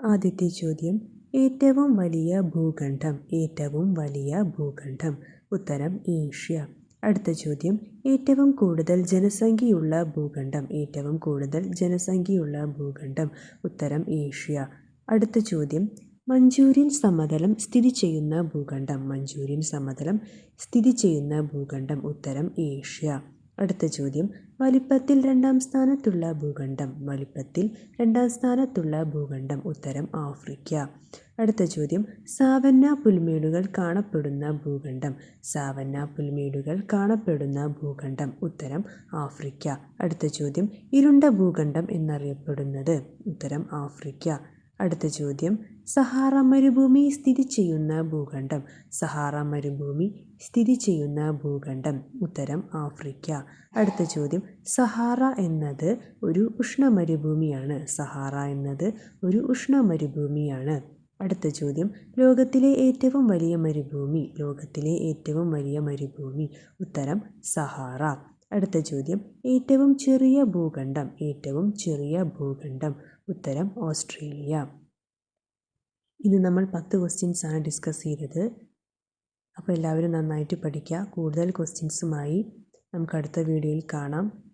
ആദ്യത്തെ ചോദ്യം, ഏറ്റവും വലിയ ഭൂഖണ്ഡം. ഏറ്റവും വലിയ ഭൂഖണ്ഡം. ഉത്തരം ഏഷ്യ. അടുത്ത ചോദ്യം, ഏറ്റവും കൂടുതൽ ജനസംഖ്യയുള്ള ഭൂഖണ്ഡം. ഏറ്റവും കൂടുതൽ ജനസംഖ്യയുള്ള ഭൂഖണ്ഡം. ഉത്തരം ഏഷ്യ. അടുത്ത ചോദ്യം, മഞ്ചൂരിയൻ സമതലം സ്ഥിതി ചെയ്യുന്ന ഭൂഖണ്ഡം. മഞ്ചൂരിയൻ സമതലം സ്ഥിതി ചെയ്യുന്ന ഭൂഖണ്ഡം. ഉത്തരം ഏഷ്യ. അടുത്ത ചോദ്യം, വലിപ്പത്തിൽ രണ്ടാം സ്ഥാനത്തുള്ള ഭൂഖണ്ഡം. വലിപ്പത്തിൽ രണ്ടാം സ്ഥാനത്തുള്ള ഭൂഖണ്ഡം. ഉത്തരം ആഫ്രിക്ക. അടുത്ത ചോദ്യം, സാവന്ന പുൽമേടുകൾ കാണപ്പെടുന്ന ഭൂഖണ്ഡം. സാവന്ന പുൽമേടുകൾ കാണപ്പെടുന്ന ഭൂഖണ്ഡം. ഉത്തരം ആഫ്രിക്ക. അടുത്ത ചോദ്യം, ഇരുണ്ട ഭൂഖണ്ഡം എന്നറിയപ്പെടുന്നത്. ഉത്തരം ആഫ്രിക്ക. അടുത്ത ചോദ്യം, സഹാറ മരുഭൂമി സ്ഥിതി ചെയ്യുന്ന ഭൂഖണ്ഡം. സഹാറ മരുഭൂമി സ്ഥിതി ചെയ്യുന്ന ഭൂഖണ്ഡം. ഉത്തരം ആഫ്രിക്ക. അടുത്ത ചോദ്യം, സഹാറ എന്നത് ഒരു ഉഷ്ണമരുഭൂമിയാണ്. സഹാറ എന്നത് ഒരു ഉഷ്ണമരുഭൂമിയാണ്. അടുത്ത ചോദ്യം, ലോകത്തിലെ ഏറ്റവും വലിയ മരുഭൂമി. ലോകത്തിലെ ഏറ്റവും വലിയ മരുഭൂമി. ഉത്തരം സഹാറ. അടുത്ത ചോദ്യം, ഏറ്റവും ചെറിയ ഭൂഖണ്ഡം. ഏറ്റവും ചെറിയ ഭൂഖണ്ഡം. ഉത്തരം ഓസ്ട്രേലിയ. ഇന്ന് നമ്മൾ 10 ക്വസ്റ്റ്യൻസ് ആണ് ഡിസ്കസ് ചെയ്തത്. അപ്പോൾ എല്ലാവരും നന്നായിട്ട് പഠിക്കുക. കൂടുതൽ ക്വസ്റ്റ്യൻസുമായി നമുക്ക് അടുത്ത വീഡിയോയിൽ കാണാം.